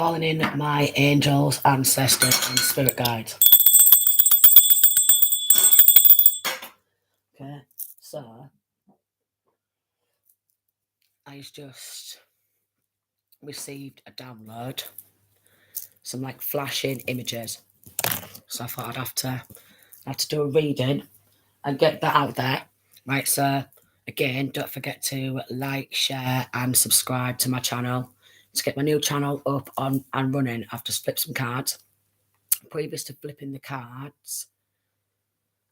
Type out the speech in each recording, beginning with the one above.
calling in my angels, ancestors, and spirit guides. Okay, so I just received a download, some like flashing images. So I thought I'd have to do a reading and get that out there. Right, so again, don't forget to like, share, and subscribe to my channel to get my new channel up on and running. I've just flipped some cards. Previous to flipping the cards,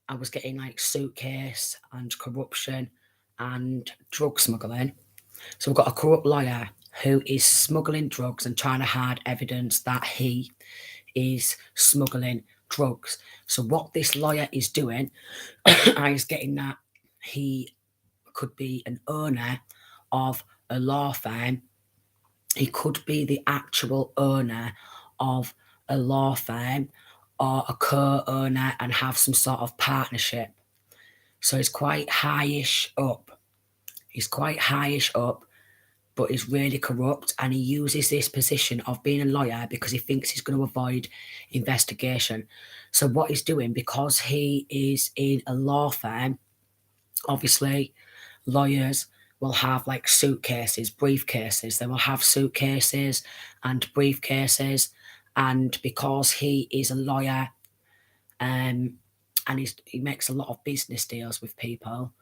I was getting like suitcase and corruption and drug smuggling. So we've got a corrupt lawyer who is smuggling drugs and trying to hide evidence that he is smuggling drugs. So what this lawyer is doing, is getting that he could be an owner of a law firm. He could be the actual owner of a law firm or a co-owner and have some sort of partnership. So he's quite high-ish up. But he's really corrupt, and he uses this position of being a lawyer because he thinks he's going to avoid investigation. So what he's doing, because he is in a law firm, obviously lawyers will have like suitcases, briefcases. They will have suitcases and briefcases, and because he is a lawyer, and he makes a lot of business deals with people,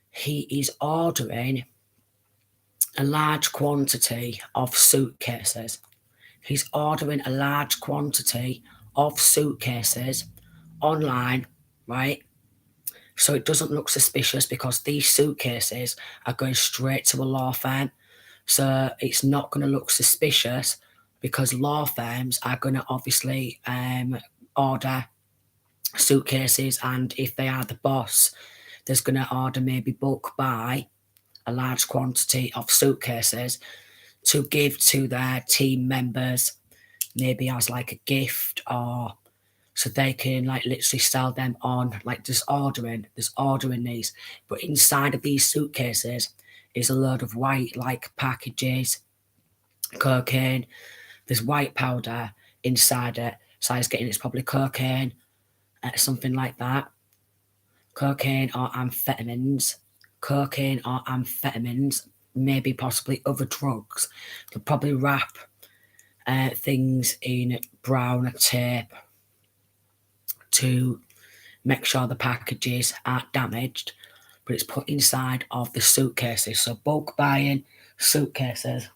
he is ordering a large quantity of suitcases. He's ordering a large quantity of suitcases online, right? So it doesn't look suspicious because these suitcases are going straight to a law firm. So it's not going to look suspicious because law firms are going to obviously order suitcases, and if they are the boss, there's going to order maybe bulk buy a large quantity of suitcases to give to their team members, maybe as like a gift, or so they can like literally sell them on, like just ordering these. But inside of these suitcases is a load of white like packages, cocaine. There's white powder inside it, so I was getting it's probably cocaine, something like that. Cocaine or amphetamines, maybe possibly other drugs. They'll probably wrap things in brown tape to make sure the packages aren't damaged, but it's put inside of the suitcases. So bulk buying suitcases.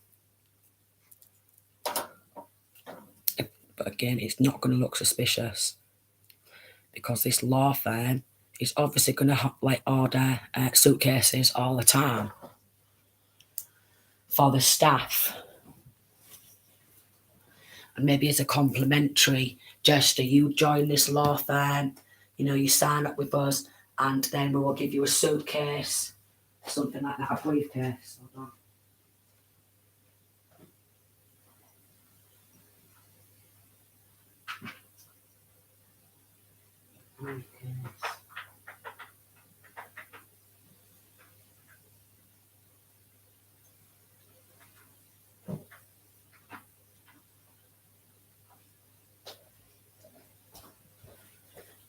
But again, it's not going to look suspicious because this law firm is obviously going to like order suitcases all the time for the staff. And maybe as a complimentary gesture, you join this law firm, you sign up with us, and then we will give you a suitcase, something like that, a briefcase. Hold on. Briefcase.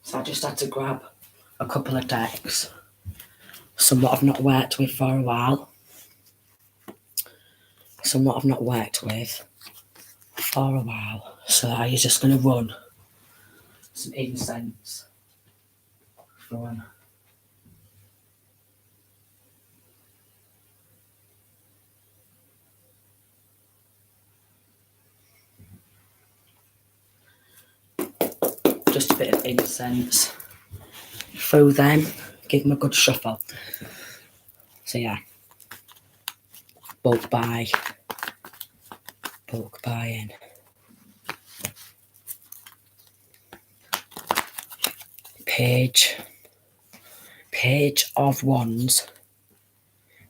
So I just had to grab a couple of decks, some what I've not worked with for a while, So I'm just going to run some incense from just a bit of incense through them, give them a good shuffle. So yeah, bulk buying. Page of Wands,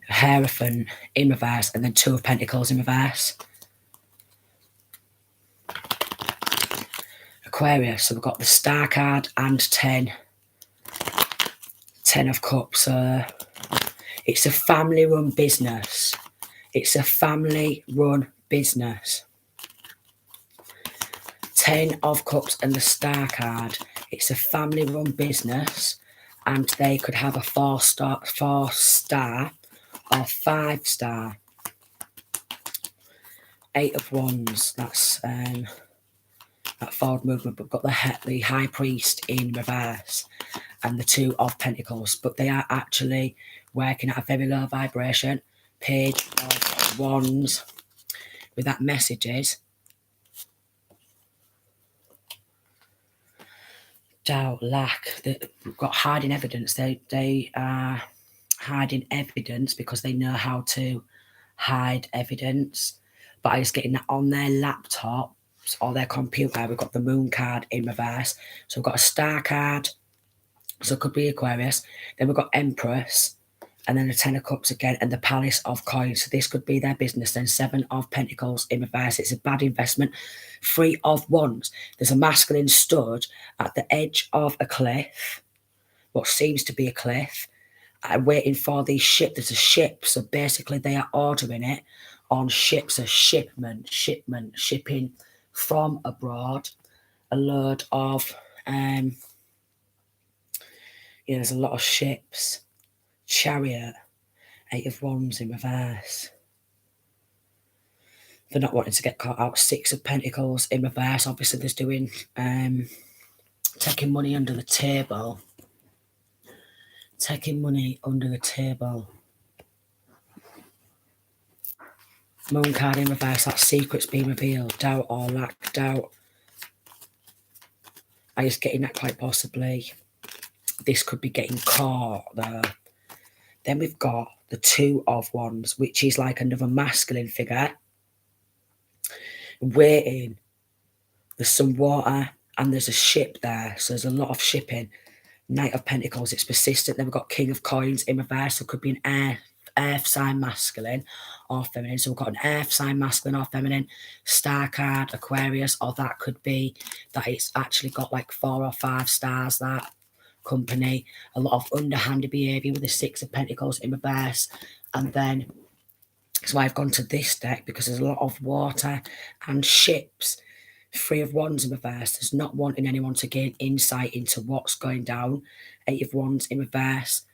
Hierophant in reverse, and then Two of Pentacles in reverse. Aquarius, so we've got the Star card and 10 of Cups. It's a family-run business. Ten of Cups and the Star card. It's a family-run business, and they could have a 4-star or 5-star. Eight of Wands. That's that forward movement, but got the High Priest in reverse, and the Two of Pentacles. But they are actually working at a very low vibration. Page of Wands. With that message is doubt, lack. They've got hiding evidence. They are hiding evidence because they know how to hide evidence. But I was getting that on their laptop or their computer. We've got the Moon card in reverse. So we've got a Star card. So it could be Aquarius. Then we've got Empress. And then the Ten of Cups again, and the Palace of Coins. So this could be their business. Then Seven of Pentacles in reverse. It's a bad investment. Three of Wands. There's a masculine stud at the edge of a cliff, what seems to be a cliff, waiting for the ship. There's a ship. So basically they are ordering it on ships. A shipping from abroad. A load of, there's a lot of ships. Chariot, Eight of Wands in reverse. They're not wanting to get caught out. Six of Pentacles in reverse. Obviously, there's doing taking money under the table. Taking money under the table. Moon card in reverse. That secret's being revealed. Doubt or lack. Doubt. I was getting that quite possibly. This could be getting caught though. Then we've got the Two of Wands, which is like another masculine figure. Waiting. There's some water and there's a ship there. So there's a lot of shipping. Knight of Pentacles, it's persistent. Then we've got King of Coins in reverse. So it could be an earth sign masculine or feminine. So we've got an earth sign masculine or feminine. Star card, Aquarius, or that could be that it's actually got like 4 or 5 stars, that company. A lot of underhanded behaviour with the Six of Pentacles in reverse. And then, so I've gone to this deck because there's a lot of water and ships. Three of Wands in reverse. There's not wanting anyone to gain insight into what's going down. Eight of Wands in reverse.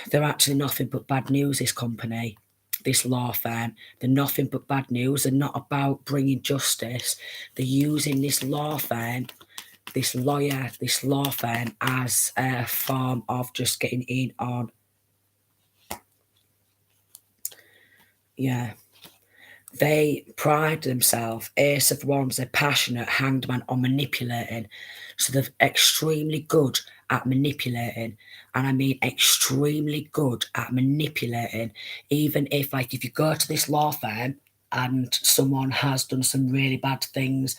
They're actually nothing but bad news, this company, this law firm. They're nothing but bad news. They're not about bringing justice. They're using this law firm, this lawyer, this law firm as a form of just getting in on. Yeah. They pride themselves, Ace of Wands, they're passionate, Hanged Man, on manipulating. So they're extremely good at manipulating. And I mean extremely good at manipulating. Even if, like, if you go to this law firm and someone has done some really bad things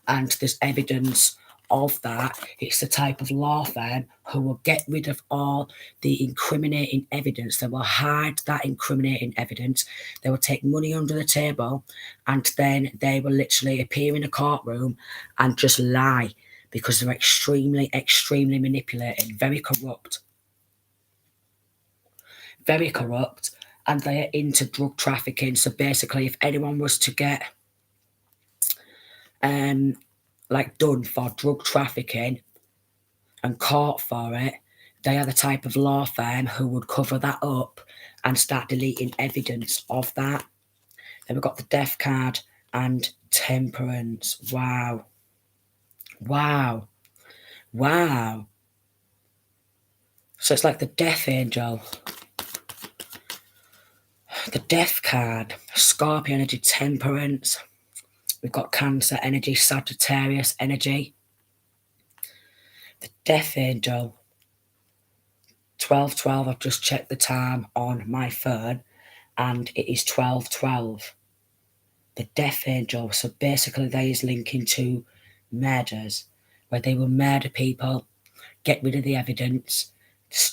and there's evidence of that, it's the type of law firm who will get rid of all the incriminating evidence. They will hide that incriminating evidence. They will take money under the table, and then they will literally appear in a courtroom and just lie because they're extremely, extremely manipulating, very corrupt. Very corrupt, and they are into drug trafficking. So basically, if anyone was to get like done for drug trafficking and caught for it, they are the type of law firm who would cover that up and start deleting evidence of that. Then we've got the Death card and Temperance. Wow. Wow. Wow. So it's like the Death Angel. The Death card, Scorpio energy, Temperance. We've got Cancer energy, Sagittarius energy. The Death Angel, 12:12. I've just checked the time on my phone and it is 12:12. The Death Angel, so basically they is linking to murders, where they will murder people, get rid of the evidence,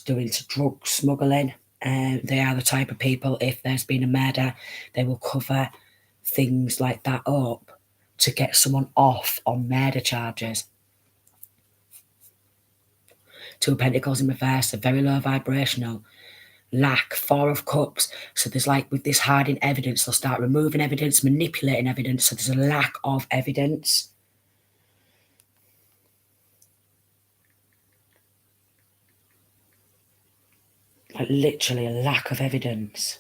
doing drug smuggling. They are the type of people, if there's been a murder, they will cover things like that up to get someone off on murder charges. Two of Pentacles in reverse, a very low vibrational. Lack, Four of Cups. So there's like, with this hiding evidence, they'll start removing evidence, manipulating evidence. So there's a lack of evidence. Like literally a lack of evidence.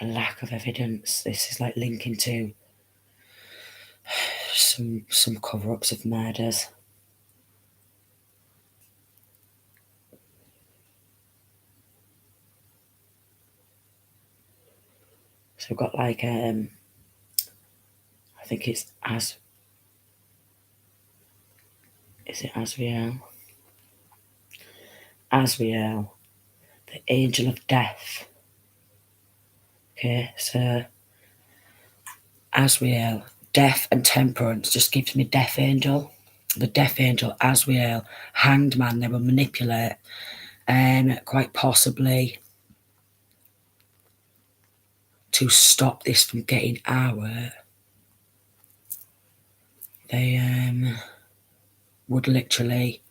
A lack of evidence. This is like linking to some cover-ups of murders. So we've got like I think it's is it Azrael? Azrael, the angel of death. Okay, so Azrael, death and temperance just gives me death angel. The death angel, Azrael, hanged man, they will manipulate quite possibly to stop this from getting out. They would literally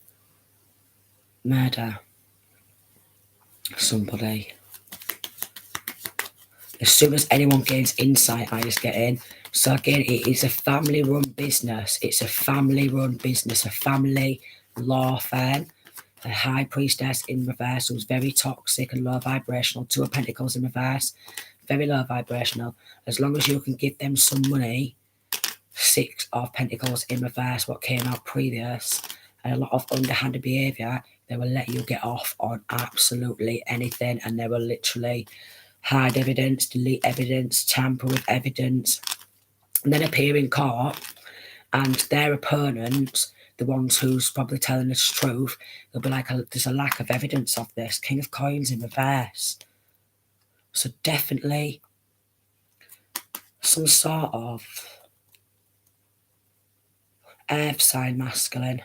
murder somebody. As soon as anyone gains insight, I just get in. So again, it is a family-run business. It's a family-run business, a family law firm. The High Priestess in reverse who's very toxic and low vibrational. Two of Pentacles in reverse, very low vibrational. As long as you can give them some money, Six of Pentacles in reverse, what came out previous, and a lot of underhanded behaviour, they will let you get off on absolutely anything, and they will literally hide evidence, delete evidence, tamper with evidence, and then appear in court, and their opponents, the ones who's probably telling us truth, they'll be like, there's a lack of evidence of this. King of Coins in reverse. So definitely some sort of earth sign masculine.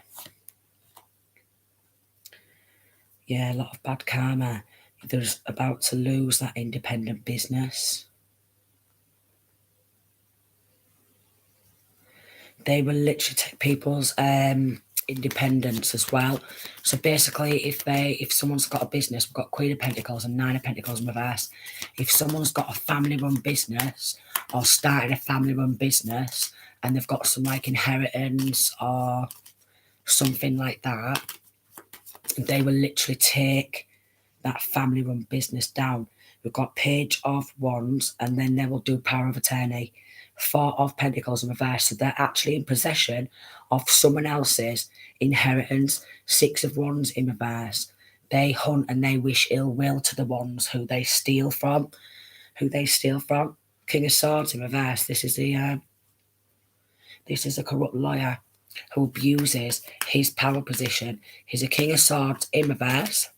Yeah, a lot of bad karma. They're about to lose that independent business. They will literally take people's independence as well. So basically, if someone's got a business, we've got Queen of Pentacles and Nine of Pentacles in reverse. If someone's got a family-run business or starting a family-run business and they've got some like inheritance or something like that, they will literally take that family-run business down. We've got Page of Wands, and then they will do Power of Attorney. Four of Pentacles in reverse, so they're actually in possession of someone else's inheritance. Six of Wands in reverse. They hunt and they wish ill will to the ones who they steal from. King of Swords in reverse. This is a corrupt lawyer who abuses his power position. He's a King of Swords in reverse.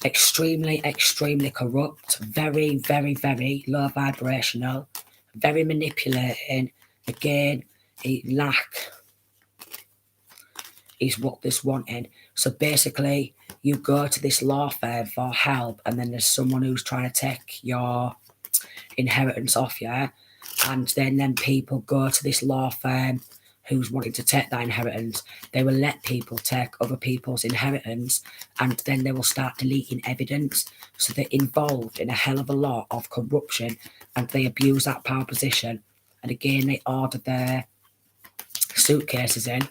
Extremely, extremely corrupt, very, very, very low vibrational, very manipulating. Again, lack is what this wanting. So basically, you go to this law firm for help, and then there's someone who's trying to take your inheritance off you, and then people go to this law firm who's wanting to take that inheritance. They will let people take other people's inheritance, and then they will start deleting evidence. So they're involved in a hell of a lot of corruption, and they abuse that power position. And again, they order their suitcases in,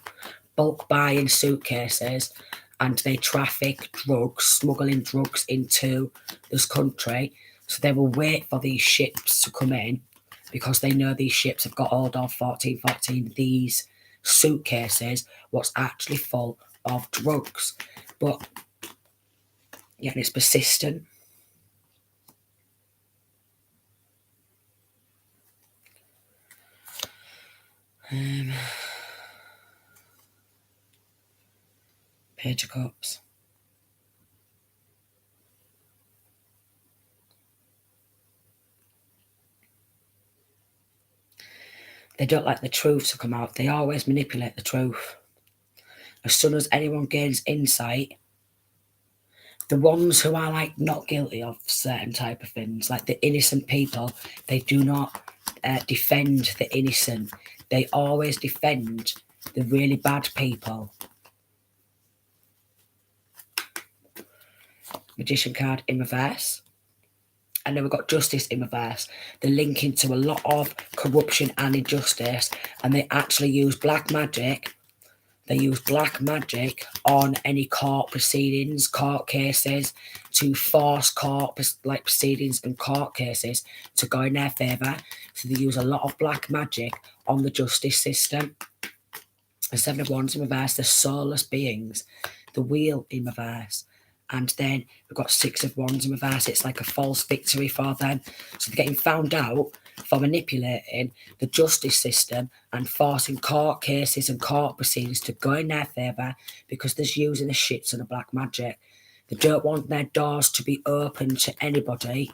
bulk buying suitcases, and they traffic drugs, smuggling drugs into this country. So they will wait for these ships to come in, because they know these ships have got hold of 1414, these suitcases, what's actually full of drugs. But yeah, it's persistent. Page of Cups. They don't like the truth to come out. They always manipulate the truth. As soon as anyone gains insight, the ones who are like not guilty of certain type of things, like the innocent people, they do not defend the innocent. They always defend the really bad people. Magician card in reverse. And then we've got justice in reverse. They're linking to a lot of corruption and injustice, and they actually use black magic. They use black magic on any court proceedings, court cases, to force court proceedings and court cases to go in their favour. So they use a lot of black magic on the justice system. The Seven of Wands in reverse, the soulless beings, the Wheel in reverse. And then we've got Six of Wands in reverse. It's like a false victory for them. So they're getting found out for manipulating the justice system and forcing court cases and court proceedings to go in their favour because they're using the shits of the black magic. They don't want their doors to be open to anybody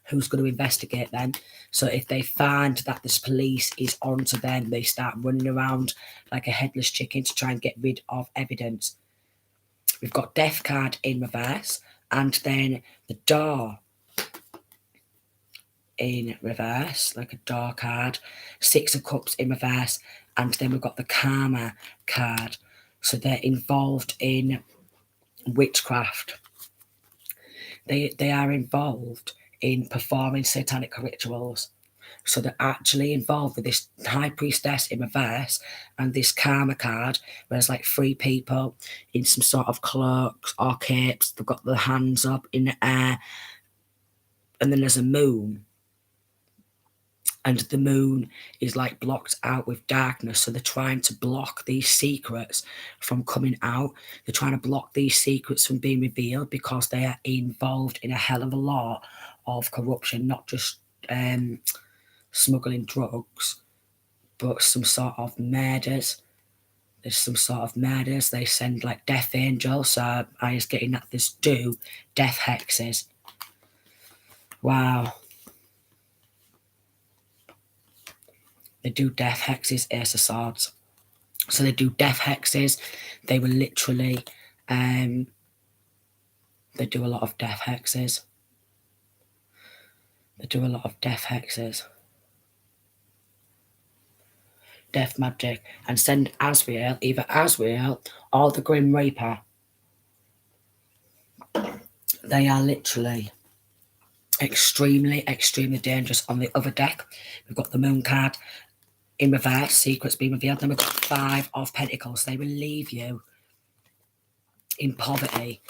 who's going to investigate them. So if they find that this police is onto them, they start running around like a headless chicken to try and get rid of evidence. We've got Death card in reverse, and then the Door in reverse, like a door card, Six of Cups in reverse, and then we've got the Karma card. So they're involved in witchcraft. They are involved in performing satanic rituals. So they're actually involved with this High Priestess in reverse and this Karma card, where there's like 3 people in some sort of cloaks or capes. They've got their hands up in the air, and then there's a moon. And the moon is like blocked out with darkness. So they're trying to block these secrets from coming out. They're trying to block these secrets from being revealed because they are involved in a hell of a lot of corruption, not just smuggling drugs, but some sort of murders. There's some sort of murders. They send like death angels. So I was getting that there's 2 death hexes. Wow. They do death hexes, Ace of Swords. So they do death hexes. They will literally, they do a lot of death hexes. They do a lot of death hexes. Death magic. And send Azrael, either Azrael or the Grim Reaper. They are literally extremely, extremely dangerous. On the other deck, we've got the Moon card in reverse, secrets being revealed. Then we've got 5 of Pentacles. They will leave you in poverty.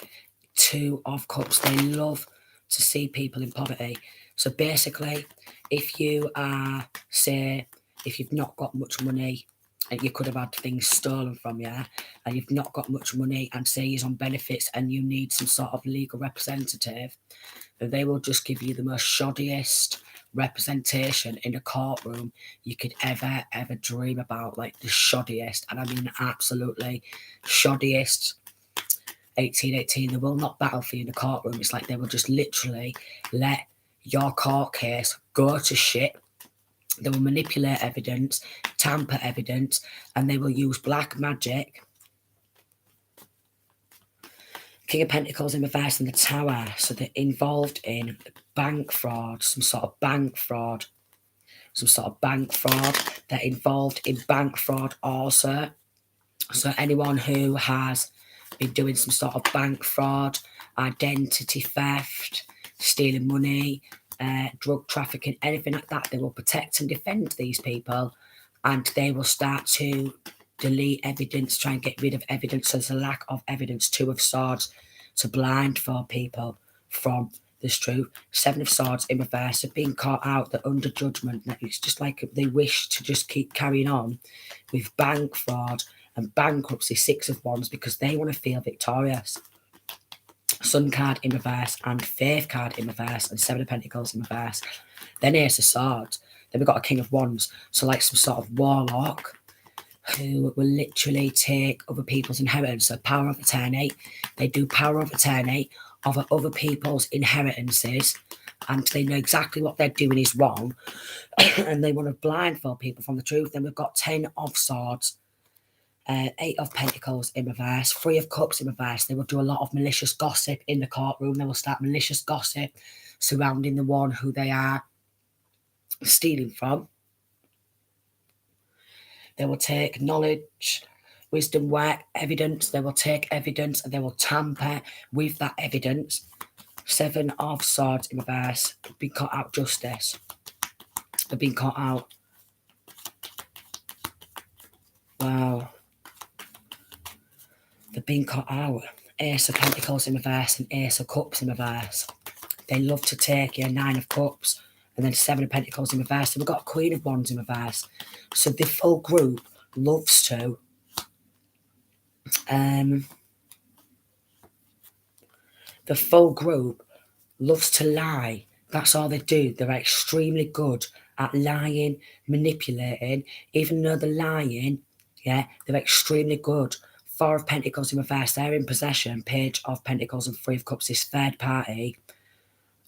2 of Cups. They love to see people in poverty. So basically, if you are, say, if you've not got much money and you could have had things stolen from you, and you've not got much money, and say you're on benefits and you need some sort of legal representative, they will just give you the most shoddiest representation in a courtroom you could ever dream about, like the shoddiest, and I mean absolutely shoddiest. 1818, they will not battle for you in the courtroom. It's like they will just literally let your court case go to shit. They will manipulate evidence, tamper evidence, and they will use black magic. King of Pentacles in reverse and the Tower. So they're involved in bank fraud, some sort of bank fraud. They're involved in bank fraud also. So anyone who has been doing some sort of bank fraud, identity theft, stealing money, drug trafficking, anything like that, they will protect and defend these people, and they will start to delete evidence, try and get rid of evidence. So there's a lack of evidence. 2 of Swords to blindfold people from this truth. 7 of Swords in reverse have been caught out. They're under judgment. It's just like they wish to just keep carrying on with bank fraud and bankruptcy. 6 of Wands, because they want to feel victorious. Sun card in reverse and Faith card in reverse and 7 of Pentacles in reverse. Then Ace of Swords. Then we've got a King of Wands. So like some sort of warlock who will literally take other people's inheritance. So power of attorney. They do power of attorney over other people's inheritances, and they know exactly what they're doing is wrong, and they want to blindfold people from the truth. Then we've got 10 of Swords, 8 of Pentacles in reverse, 3 of Cups in reverse. They will do a lot of malicious gossip in the courtroom. They will start malicious gossip surrounding the one who they are stealing from. They will take knowledge, wisdom, work, evidence. They will take evidence and they will tamper with that evidence. Seven of Swords in reverse. Been caught out justice. They've been caught out. Wow. They've been caught out. Ace of Pentacles in reverse and Ace of Cups in reverse. They love to take your Nine of Cups and then Seven of Pentacles in reverse. So we've got Queen of Wands in reverse. So the full group loves to the full group loves to lie. That's all they do. They're extremely good at lying, manipulating. Even though they're lying, yeah, they're extremely good. Four of Pentacles in reverse, they're in possession. Page of Pentacles and Three of Cups, this third party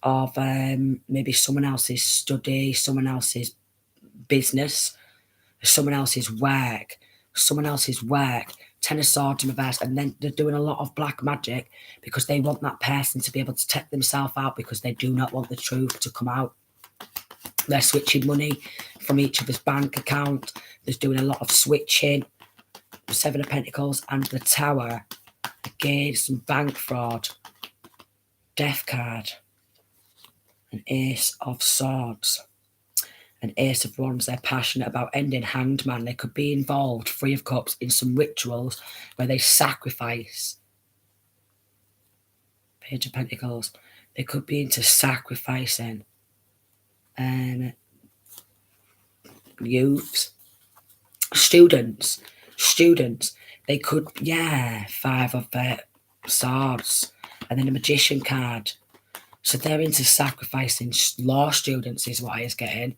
of maybe someone else's study, someone else's business, someone else's work, Ten of Swords in reverse, and then they're doing a lot of black magic because they want that person to be able to take themselves out because they do not want the truth to come out. They're switching money from each other's bank account. There's doing a lot of switching. Seven of Pentacles and the Tower. Again, some bank fraud. Death card. An Ace of Swords. An Ace of Wands. They're passionate about ending. Hanged Man. They could be involved, Three of Cups, in some rituals where they sacrifice. Page of Pentacles. They could be into sacrificing youths. Students. They could, yeah, Five of Swords. And then a Magician card. So they're into sacrificing law students is what I was getting.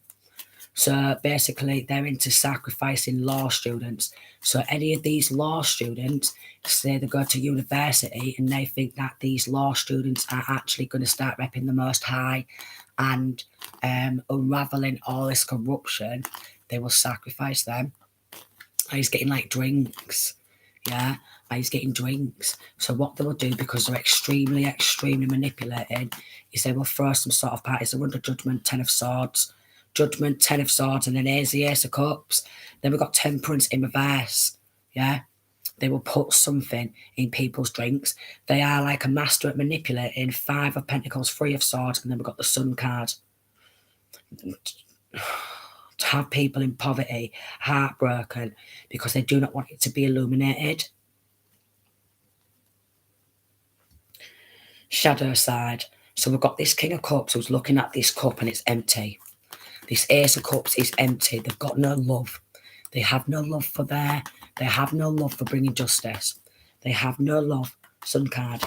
So basically, they're into sacrificing law students. So any of these law students, say they go to university and they think that these law students are actually going to start repping the Most High and unraveling all this corruption, they will sacrifice them. He's getting like drinks. Yeah, he's getting drinks. So what they will do, because they're extremely manipulating, is they will throw some sort of parties. They're under Judgment, Ten of Swords. Judgment, Ten of Swords, and then here's the Ace of Cups. Then we've got Temperance in reverse. Yeah, they will put something in people's drinks. They are like a master at manipulating. Five of Pentacles, Three of Swords, and then we've got the Sun card. To have people in poverty, heartbroken, because they do not want it to be illuminated. Shadow side. So we've got this King of Cups who's looking at this cup and it's empty. This Ace of Cups is empty. They've got no love. They have no love for they have no love for bringing justice. They have no love. Sun card.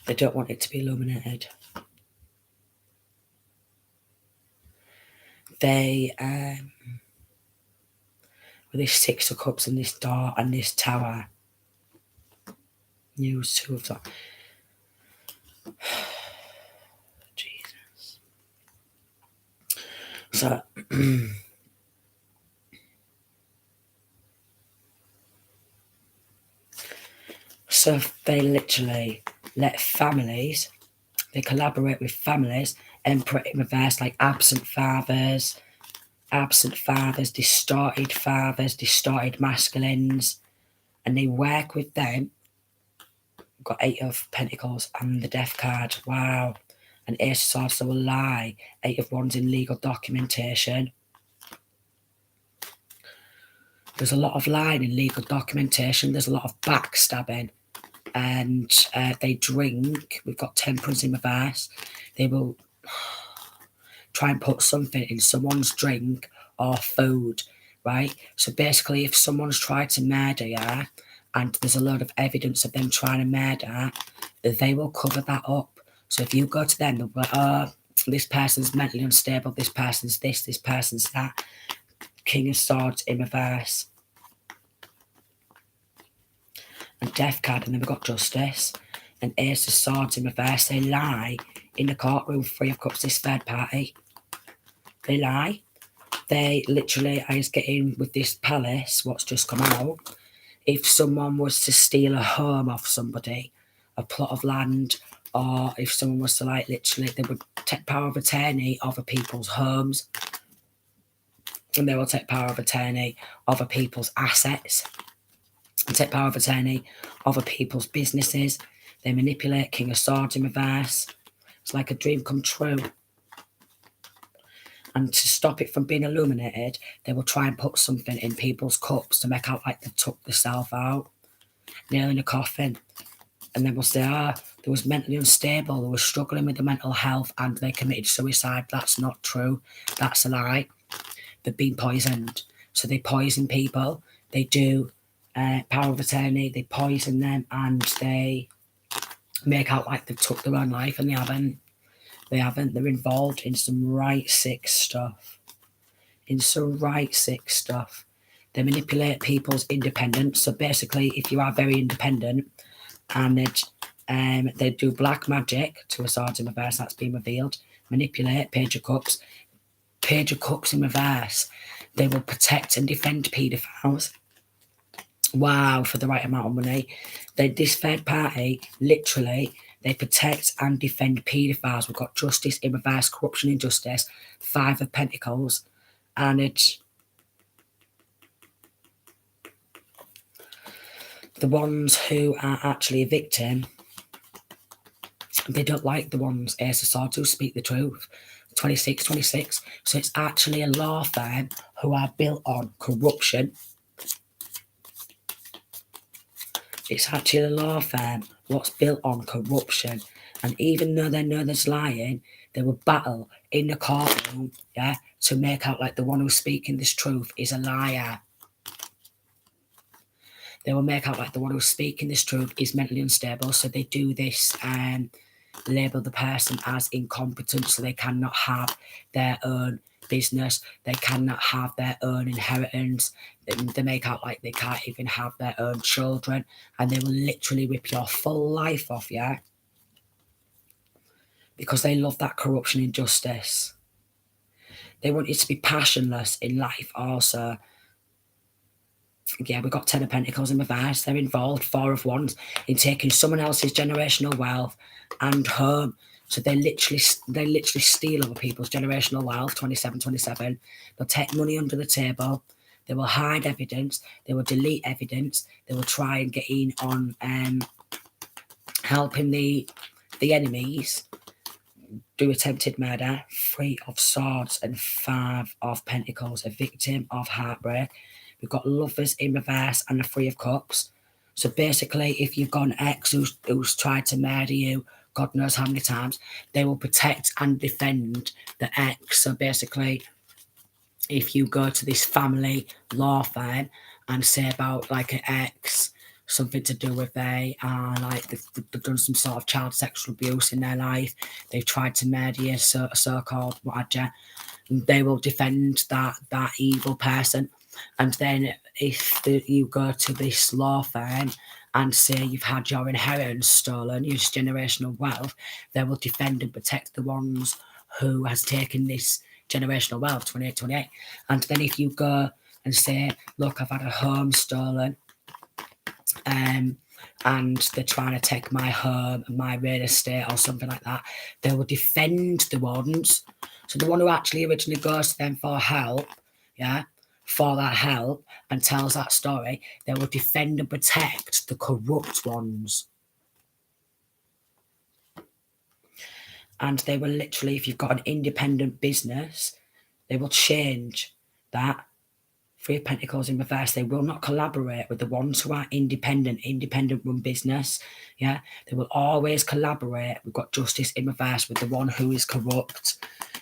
They don't want it to be illuminated. They, with this Six of Cups and this door and this Tower, use two of them. Jesus. So, so they literally let families, they collaborate with families, Emperor in reverse, like absent fathers, distorted masculines, and they work with them. We've got Eight of Pentacles and the Death card. Wow. And Ace of Swords, so a lie. Eight of Wands in legal documentation. There's a lot of lying in legal documentation. There's a lot of backstabbing. And they drink. We've got Temperance in reverse. They will try and put something in someone's drink or food, right? So basically, if someone's tried to murder you and there's a load of evidence of them trying to murder, they will cover that up. So if you go to them, they'll be like, oh, this person's mentally unstable, this person's this person's that. King of Swords in reverse. And Death card, and then we've got Justice. And Ace of Swords in reverse. They lie in the courtroom. Three of Cups, this third party. They lie. They literally, I was getting with this palace, what's just come out, if someone was to steal a home off somebody, a plot of land, or if someone was to like literally, they would take power of attorney over people's homes, and they will take power of attorney over people's assets, and take power of attorney over people's businesses. They manipulate King of Swords in reverse. It's like a dream come true. And to stop it from being illuminated, they will try and put something in people's cups to make out like they took the self out, nailing a coffin. And they will say, they was mentally unstable, they were struggling with the mental health and they committed suicide. That's not true. That's a lie. They've been poisoned. So they poison people. They do power of attorney. They poison them and they make out like they took their own life, and they haven't. They haven't. They're involved in some right sick stuff. They manipulate people's independence. So basically, if you are very independent and they do black magic to a Swords in reverse, that's been revealed. Manipulate, Page of Cups. Page of Cups in reverse. They will protect and defend paedophiles. Wow, for the right amount of money. This third party, literally, they protect and defend paedophiles. We've got Justice in reverse, corruption, injustice, Five of Pentacles. And it's the ones who are actually a victim. They don't like the ones, Ace of Swords, who speak the truth. 26. So it's actually a law firm who are built on corruption. It's actually a law firm what's built on corruption. And even though they know there's lying, they will battle in the courtroom, yeah, to make out like the one who's speaking this truth is a liar. They will make out like the one who's speaking this truth is mentally unstable. So they do this and label the person as incompetent, so they cannot have their own business. They cannot have their own inheritance. They make out like they can't even have their own children, and they will literally rip your full life off, yeah, because they love that corruption, injustice. They want you to be passionless in life also. Yeah, we've got 10 of Pentacles in reverse. They're involved, 4 of Wands, in taking someone else's generational wealth and home. So they literally steal other people's generational wealth. 27. They'll take money under the table. They will hide evidence. They will delete evidence. They will try and get in on helping the enemies do attempted murder. 3 of Swords and 5 of Pentacles, a victim of heartbreak. We've got Lovers in reverse and the 3 of Cups. So basically, if you've got an ex who's tried to murder you, God knows how many times, they will protect and defend the ex. So basically, if you go to this family law firm and say about like an ex, something to do with they've done some sort of child sexual abuse in their life, they've tried to murder you, so-called whatever, they will defend that evil person. And then if you go to this law firm and say you've had your inheritance stolen, your generational wealth, they will defend and protect the ones who has taken this generational wealth, 28. And then if you go and say, look, I've had a home stolen, and they're trying to take my home and my real estate or something like that, they will defend the ones. So the one who actually originally goes to them for help, yeah, for that help and tells that story, they will defend and protect the corrupt ones. And they will literally, if you've got an independent business, they will change that. 3 of Pentacles in reverse. They will not collaborate with the ones who are independent run business. Yeah, they will always collaborate. We've got Justice in reverse with the one who is corrupt.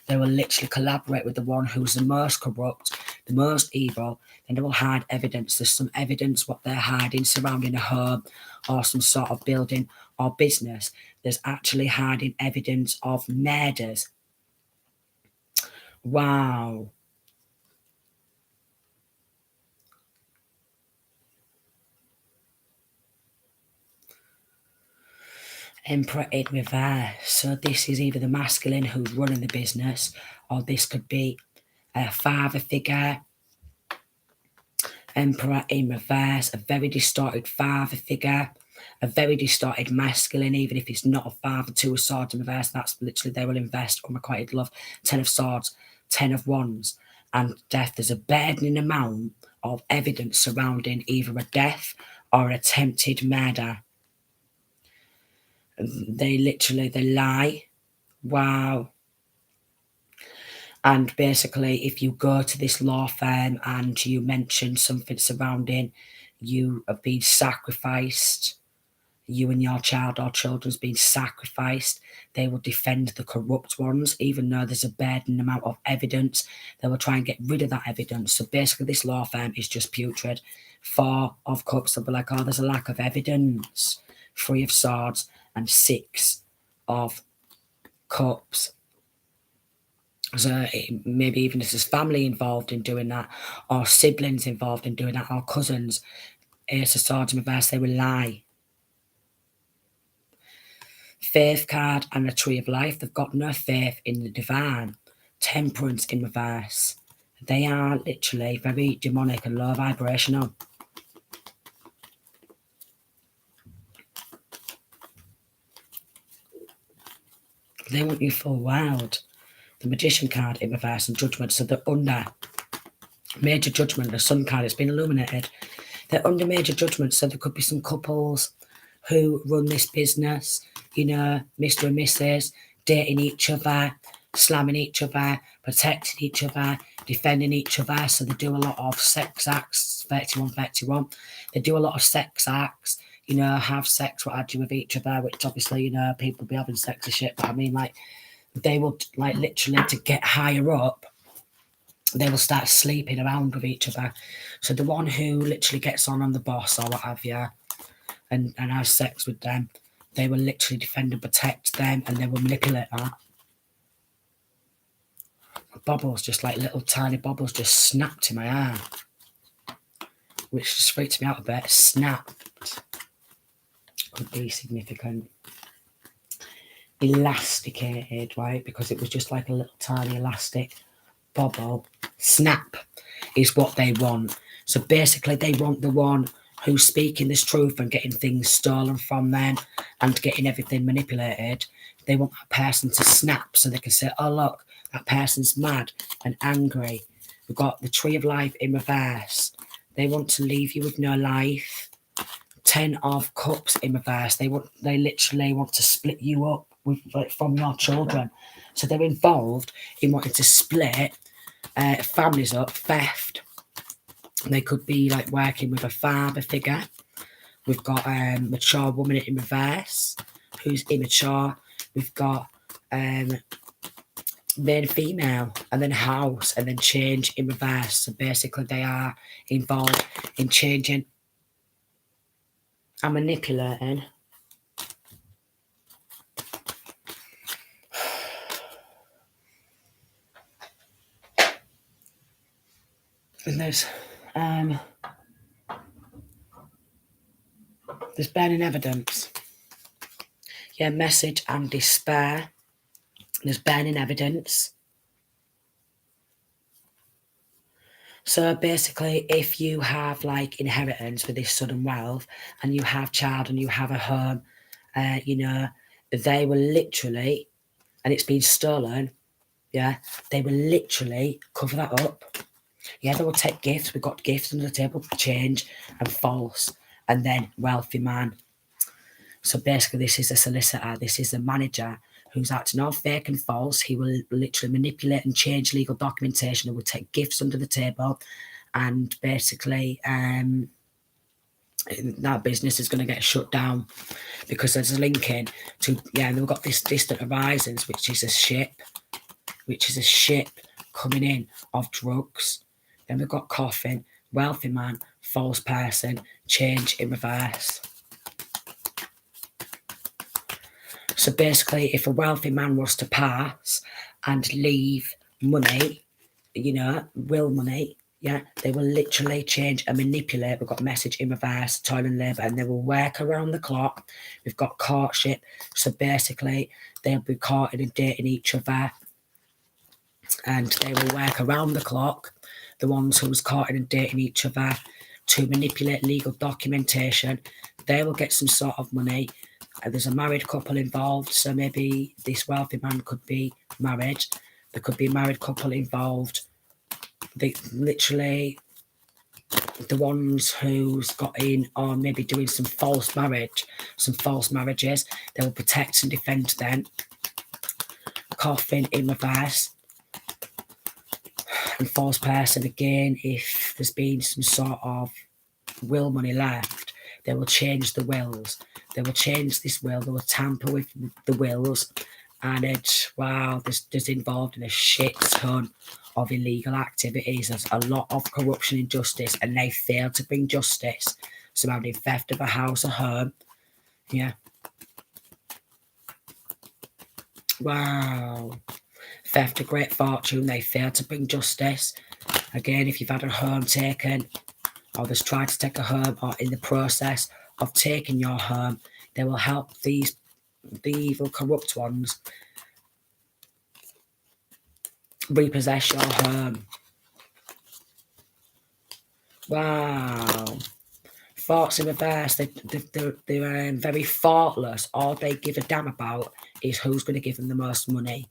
They will literally collaborate with the one who's the most corrupt, the most evil. Then they will hide evidence. There's some evidence what they're hiding surrounding a home or some sort of building or business. There's actually hiding evidence of murders. Wow. Emperor in reverse. So this is either the masculine who's running the business, or this could be a father figure. Emperor in reverse, a very distorted father figure, a very distorted masculine, even if it's not a father. 2 of Swords in reverse, that's literally they will invest unrequited love. 10 of Swords, 10 of Wands, and death. There's a burdening amount of evidence surrounding either a death or an attempted murder. They lie. Wow. And basically, if you go to this law firm and you mention something surrounding you have been sacrificed, you and your child or children's been sacrificed, they will defend the corrupt ones, even though there's a burden amount of evidence. They will try and get rid of that evidence. So basically, this law firm is just putrid. 4 of Cups, they'll be like, oh, there's a lack of evidence. 3 of Swords and 6 of Cups. So maybe even if there's family involved in doing that, or siblings involved in doing that, or cousins. Ace of Swords in reverse, they will lie. Faith card and the Tree of Life, they've got no faith in the divine. Temperance in reverse. They are literally very demonic and low vibrational. They want you full wild. The Magician card in reverse and Judgment, so they're under major judgment. The Sun card has been illuminated. They're under major judgment, so there could be some couples who run this business, you know, Mr. and Mrs., dating each other, slamming each other, protecting each other, defending each other. So they do a lot of sex acts, 31. They do a lot of sex acts, you know, have sex, what have you, with each other, which obviously, you know, people be having sex and shit, but I mean, like, they will, like, literally to get higher up, they will start sleeping around with each other. So the one who literally gets on the boss or what have you, and has sex with them, they will literally defend and protect them, and they will manipulate that. Bubbles, just like little tiny bubbles, just snapped in my arm, which just freaked me out a bit. Snapped. Could be significant. Elasticated, right? Because it was just like a little tiny elastic bubble. Snap is what they want. So basically, they want the one who's speaking this truth and getting things stolen from them and getting everything manipulated. They want that person to snap so they can say, oh, look, that person's mad and angry. We've got the Tree of Life in reverse. They want to leave you with no life. 10 of Cups in reverse. They literally want to split you up with, like, from your children. So they're involved in wanting to split families up, theft. They could be like working with a father figure. We've got mature woman in reverse who's immature. We've got male and female, and then house, and then change in reverse. So basically they are involved in changing and manipulating. And there's burning evidence. Yeah, message and despair. There's burning evidence. So basically, if you have like inheritance with this sudden wealth, and you have child and you have a home, you know, they will literally, and it's been stolen, yeah, they will literally cover that up. Yeah, they will take gifts. We've got gifts under the table, change and false, and then wealthy man. So basically, this is a solicitor. This is a manager who's acting all fake and false. He will literally manipulate and change legal documentation. He will take gifts under the table, and basically, that business is going to get shut down because there's a link in to, yeah, and we've got this distant horizons, which is a ship coming in of drugs. Then we've got coffin, wealthy man, false person, change in reverse. So basically, if a wealthy man was to pass and leave money, you know, will money, yeah, they will literally change and manipulate. We've got message in reverse, toil and labour, and they will work around the clock. We've got courtship. So basically, they'll be courting and dating each other, and they will work around the clock. The ones who was courting and dating each other to manipulate legal documentation, they will get some sort of money. There's a married couple involved, so maybe this wealthy man could be married. There could be a married couple involved. They literally, the ones who's got in or maybe doing some false marriages, they will protect and defend them. Coffin in reverse. And false person again, if there's been some sort of will money left, they will change the wills. They will change this will. They will tamper with the wills. And it's, wow, there's involved in a shit ton of illegal activities. There's a lot of corruption and injustice, and they fail to bring justice surrounding theft of a house or home. Yeah. Wow. Theft of great fortune, they fail to bring justice. Again, if you've had a home taken, or there's tried to take a home, or in the process of taking your home, they will help the evil, corrupt ones repossess your home. Wow. Thoughts in reverse, they're very thoughtless. All they give a damn about is who's going to give them the most money.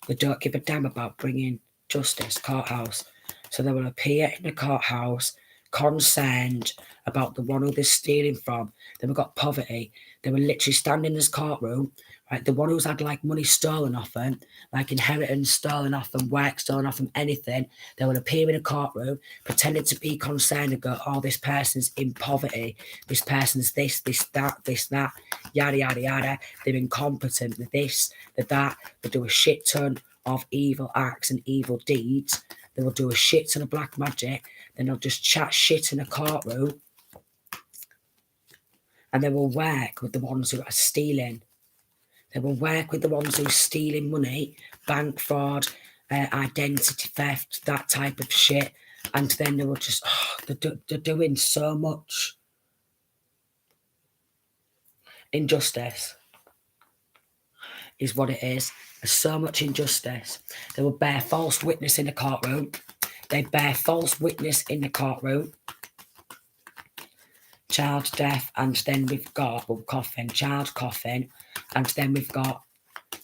They don't give a damn about bringing justice, courthouse. So they will appear in the courthouse concerned about the one who they're stealing from. Then we've got poverty. They will literally stand in this courtroom, right? The one who's had like money stolen off them, like inheritance stolen off them, work stolen off them, anything. They will appear in a courtroom pretending to be concerned and go, oh, this person's in poverty. This person's this, that, yada, yada, yada. They're incompetent. They're this, they're that. They do a shit ton of evil acts and evil deeds. They will do a shit ton of black magic. Then they'll just chat shit in a courtroom. And they will work with the ones who are stealing. They will work with the ones who are stealing money, bank fraud, identity theft, that type of shit. And then they will just, they're doing so much injustice, is what it is. There's so much injustice. They will bear false witness in the courtroom. They bear false witness in the courtroom. Child death, and then we've got coffin, child coffin, and then we've got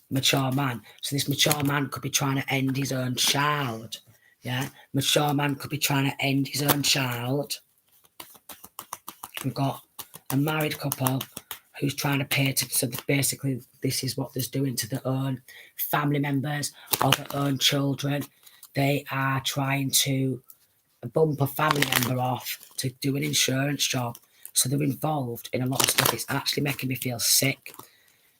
mature man. So this mature man could be trying to end his own child. Yeah, mature man could be trying to end his own child. We've got a married couple who's trying to pay to, so basically this is what they're doing to their own family members or their own children. They are trying to bump a family member off to do an insurance job. So they're involved in a lot of stuff. It's actually making me feel sick.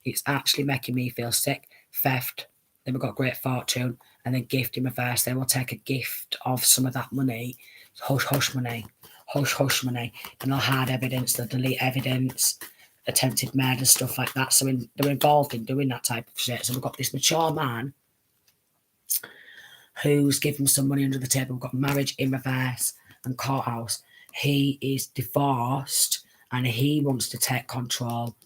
It's actually making me feel sick. Theft. Then we've got great fortune. And then gift in reverse. They will take a gift of some of that money. Hush money. Hush money. And they'll hide evidence. They'll delete evidence. Attempted murder, stuff like that. So they're involved in doing that type of shit. So we've got this mature man who's given some money under the table. We've got marriage in reverse and courthouse. He is divorced and he wants to take control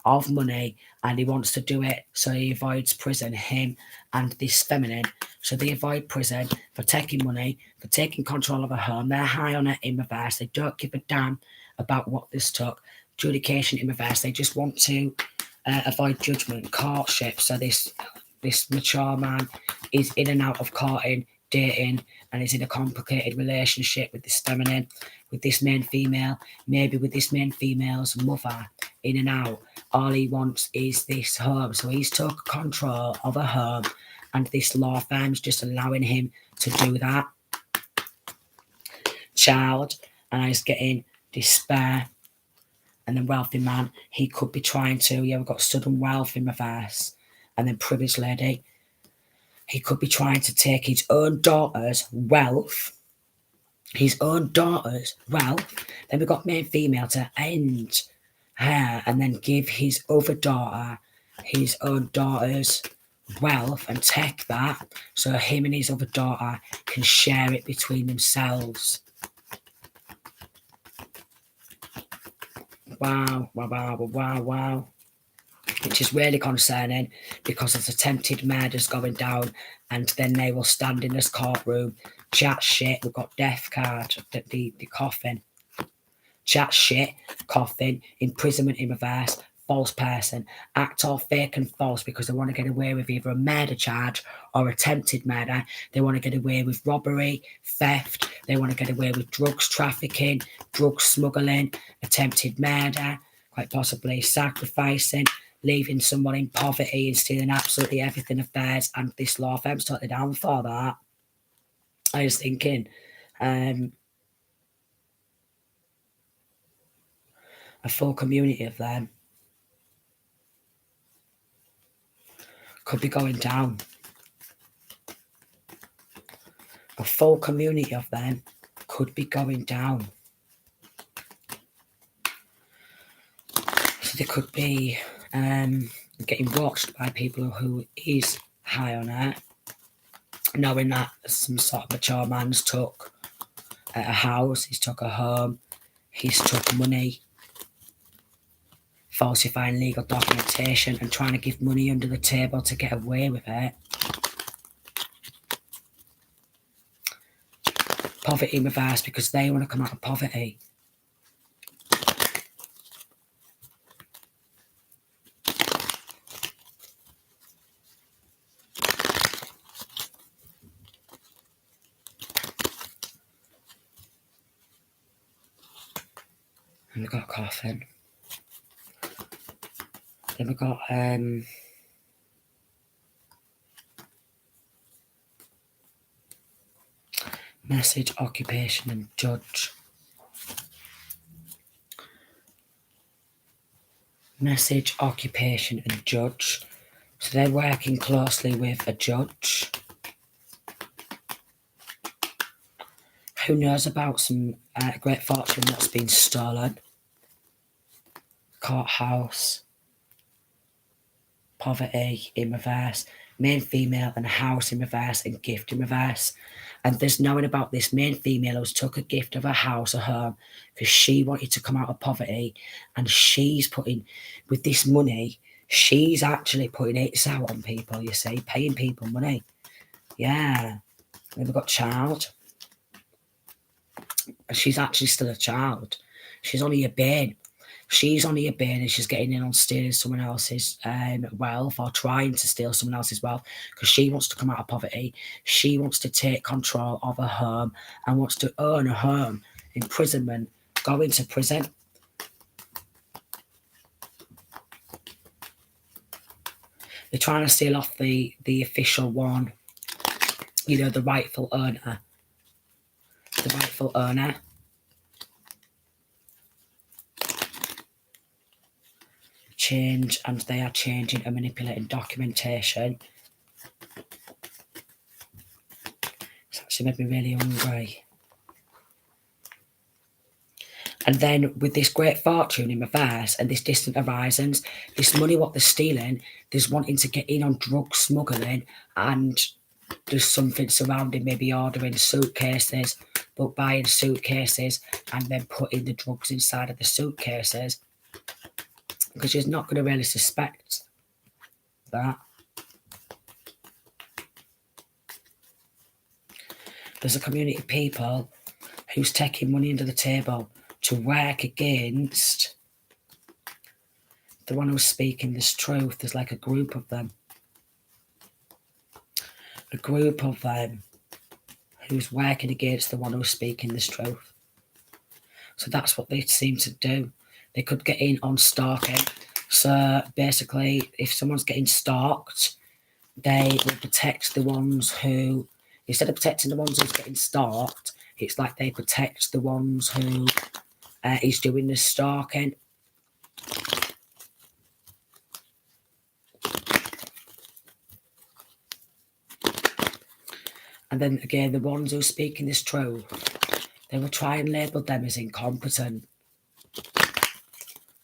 of money and he wants to do it so he avoids prison, him and this feminine. So they avoid prison for taking money, for taking control of a home. They're high on it in reverse. They don't give a damn about what this took. Adjudication in reverse. They just want to avoid judgment, courtship. So this mature man is in and out of courting, dating, and is in a complicated relationship with this feminine, with this main female, maybe with this main female's mother, in and out. All he wants is this home. So he's took control of a home, and this law firm's just allowing him to do that. Child, and he's getting despair. And then wealthy man, he could be trying to, we've got sudden wealth in reverse. And then privileged lady, he could be trying to take his own daughter's wealth. Then we've got main female to end her and then give his other daughter his own daughter's wealth and take that so him and his other daughter can share it between themselves. Wow. Which is really concerning because there's attempted murders going down and then they will stand in this courtroom, chat shit. We've got death card, the coffin. Chat shit, coffin, imprisonment in reverse, false person, act all fake and false because they want to get away with either a murder charge or attempted murder. They want to get away with robbery, theft. They want to get away with drugs trafficking, drug smuggling, attempted murder, quite possibly sacrificing, leaving someone in poverty and stealing absolutely everything of theirs. And this law firm's totally down for that. I was thinking, a full community of them could be going down. A full community of them could be going down. So they could be getting watched by people who is high on it, knowing that some sort of mature man's took a house, he's took a home, he's took money, falsifying legal documentation and trying to give money under the table to get away with it. Poverty in reverse because they want to come out of poverty. And we've got a coffin. Then we've got message, occupation and judge. Message, occupation and judge. So they're working closely with a judge who knows about some great fortune that's been stolen. Courthouse, poverty in reverse, main female and house in reverse and gift in reverse. And there's knowing about this main female who's took a gift of a house, a home, because she wanted to come out of poverty, and she's putting, with this money, she's actually putting it out on people, you see, paying people money. Yeah. Then we've got child. And she's actually still a child. She's only a babe. She's only a babe and she's getting in on stealing someone else's wealth or trying to steal someone else's wealth because she wants to come out of poverty. She wants to take control of a home and wants to earn a home, imprisonment, go into prison. They're trying to steal off the official one, you know, the rightful owner. The rightful owner. Change, and they are changing and manipulating documentation. It's actually made me really hungry. And then with this great fortune in reverse and this distant horizons, this money what they're stealing, there's wanting to get in on drug smuggling, and there's something surrounding maybe ordering suitcases, but buying suitcases and then putting the drugs inside of the suitcases, because she's not going to really suspect that. There's a community of people who's taking money under the table to work against the one who's speaking this truth. There's like a group of them. A group of them who's working against the one who's speaking this truth. So that's what they seem to do. They could get in on stalking. So basically, if someone's getting stalked, they will protect the ones who, instead of protecting the ones who's getting stalked, it's like they protect the ones who is doing the stalking. And then again, the ones who are speaking this truth, they will try and label them as incompetent.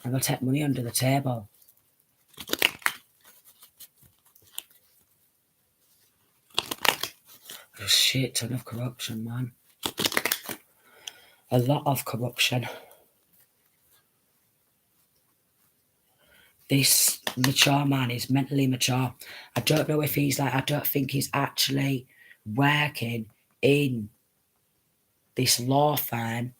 And they'll take money under the table. There's a shit ton of corruption, man. A lot of corruption. This mature man is mentally mature. I don't know if he's like, I don't think he's actually working in this law firm,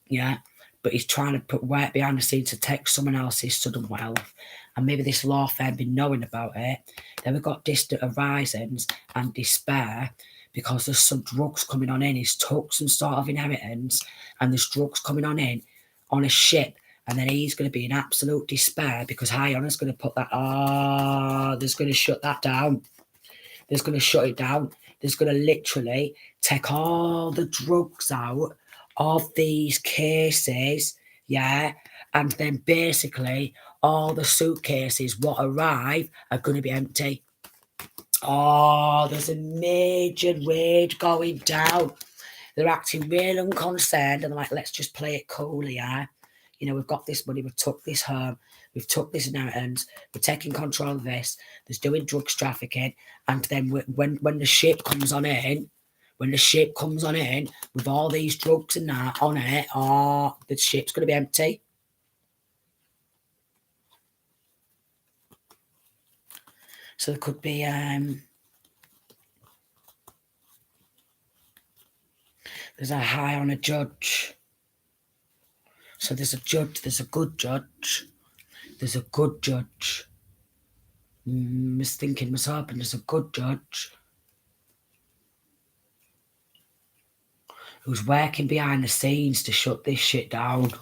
yeah, but he's trying to put work behind the scenes to take someone else's sudden wealth. And maybe this law firm been knowing about it. Then we've got distant arisings and despair because there's some drugs coming on in. He's took some sort of inheritance and there's drugs coming on in on a ship. And then he's going to be in absolute despair because High Honor's going to put that, there's going to shut that down. There's going to shut it down. There's going to literally take all the drugs out of these cases, yeah, and then basically all the suitcases what arrive are going to be empty. Oh, there's a major raid going down. They're acting real unconcerned and they're like, let's just play it cool, yeah. You know, we've got this money, we've took this home, we've took this inheritance, we're taking control of this, there's doing drugs trafficking, and then when the ship comes on in, with all these drugs and that on it, the ship's going to be empty. So there could be there's a High Honor judge. So there's a judge, there's a good judge. There's a good judge. I was thinking, what's happened? There's a good judge who's working behind the scenes to shut this shit down.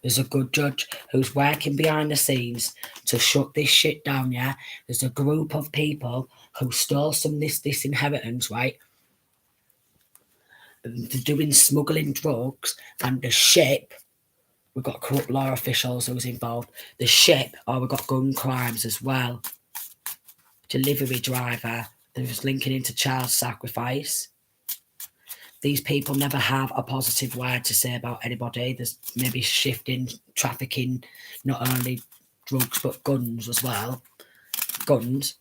There's a good judge who's working behind the scenes to shut this shit down, yeah? There's a group of people who stole some this inheritance, right? They're doing smuggling drugs, and the ship, we've got corrupt law officials who's involved. The ship, we've got gun crimes as well. Delivery driver, there's linking into child sacrifice. These people never have a positive word to say about anybody. There's maybe shifting, trafficking, not only drugs, but guns as well. Guns.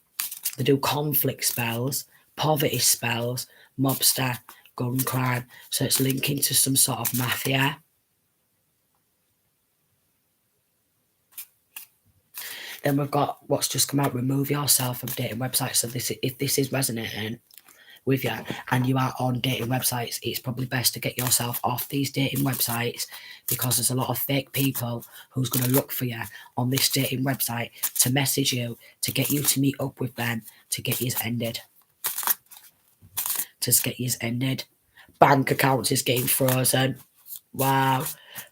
They do conflict spells, poverty spells, mobster, gun crime. So it's linking to some sort of mafia. Then we've got what's just come out, remove yourself from dating websites. So if this is resonating with you and you are on dating websites, it's probably best to get yourself off these dating websites because there's a lot of fake people who's going to look for you on this dating website to message you, to get you to meet up with them, to get you ended. Bank accounts is getting frozen. Wow.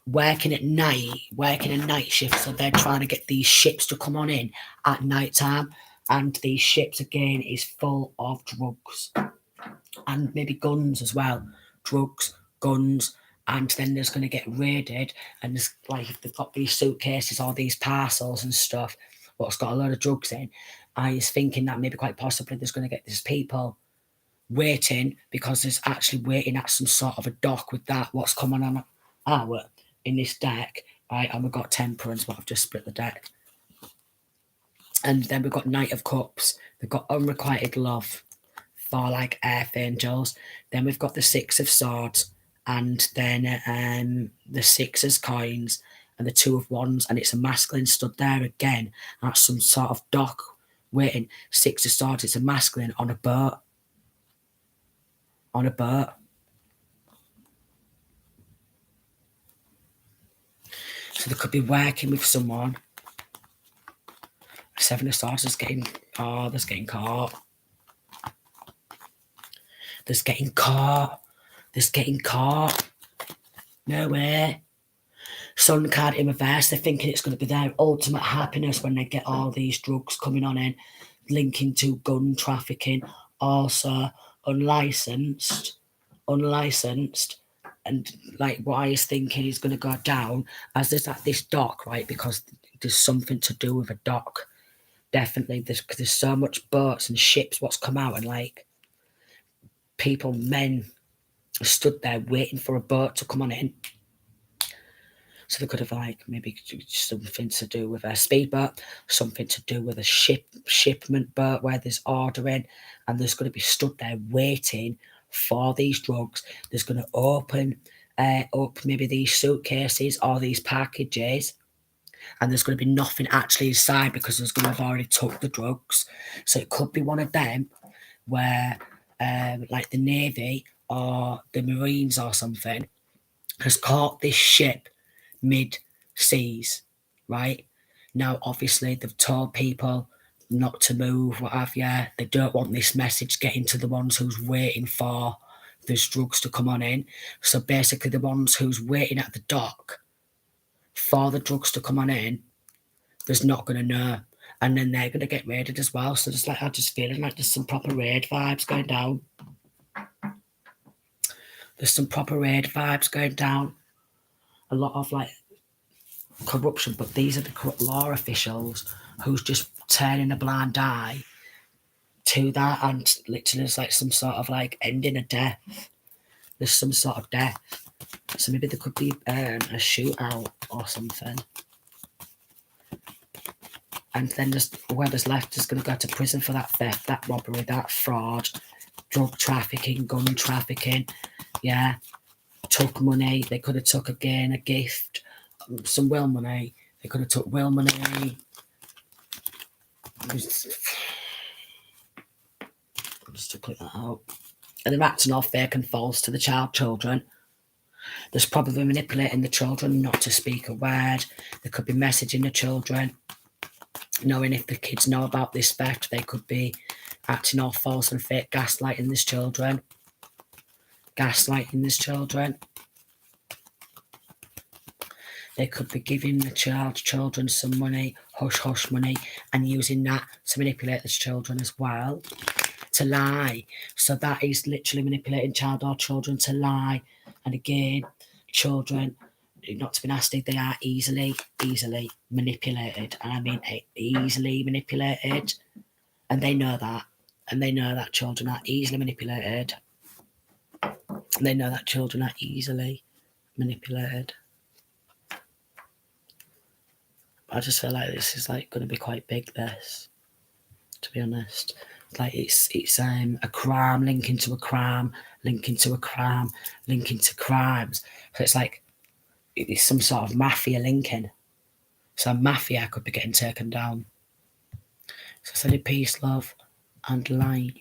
Working a night shift, so they're trying to get these ships to come on in at night time, and these ships again is full of drugs and maybe guns as well. Drugs, guns, and then there's going to get raided, and there's like if they've got these suitcases or these parcels and stuff what's got a lot of drugs in, I was thinking that maybe quite possibly there's going to get these people waiting because there's actually waiting at some sort of a dock with that what's coming on in this deck, right? And we've got Temperance, but I've just split the deck. And then we've got Knight of Cups. They've got Unrequited Love for like Archangels. Then we've got the Six of Swords, and then the Six of Coins and the Two of Wands, and it's a masculine stood there again at some sort of dock waiting. Six of Swords, it's a masculine on a boat. So they could be working with someone. Seven of Swords is getting caught. There's getting caught. No way. Sun card in reverse. They're thinking it's going to be their ultimate happiness when they get all these drugs coming on in, linking to gun trafficking, also unlicensed, and like what I was thinking is going to go down as there's at this dock, right? Because there's something to do with a dock. Definitely, there's so much boats and ships what's come out, and like men stood there waiting for a boat to come on in. So they could have like maybe something to do with a speedboat, something to do with a shipment boat where there's ordering, and there's going to be stood there waiting for these drugs. There's going to open up maybe these suitcases or these packages, and there's going to be nothing actually inside because there's going to have already took the drugs. So it could be one of them where like the Navy or the Marines or something has caught this ship mid-seas, right? Now, obviously, they've told people not to move, what have you. They don't want this message getting to the ones who's waiting for those drugs to come on in. So basically, the ones who's waiting at the dock for the drugs to come on in, there's not going to know. And then they're going to get raided as well. So just like, I'm just feeling like there's some proper raid vibes going down. There's some proper raid vibes going down. A lot of like corruption, but these are the corrupt law officials who's just turning a blind eye to that, and literally it's like some sort of like ending a death. There's some sort of death. So maybe there could be a shootout or something. And then just whoever's left is going to go to prison for that theft, that robbery, that fraud, drug trafficking, gun trafficking. Yeah. Took money. They could have took again a gift, some will money. They could have took will money. Just to click that out. And they're acting all fake and false to the children. There's probably manipulating the children not to speak a word. They could be messaging the children, knowing if the kids know about this theft, they could be acting all false and fake, gaslighting these children. They could be giving the children some money, hush money, and using that to manipulate the children as well, to lie. So that is literally manipulating child or children to lie. And again, children, not to be nasty, they are easily manipulated. And I mean easily manipulated. And they know that. And they know that children are easily manipulated. And they know that children are easily manipulated. I just feel like this is like going to be quite big, this, to be honest. Like it's a crime linking to a crime, linking to a crime, linking to crimes. So it's like it's some sort of mafia linking. So mafia could be getting taken down. So send peace, love, and light.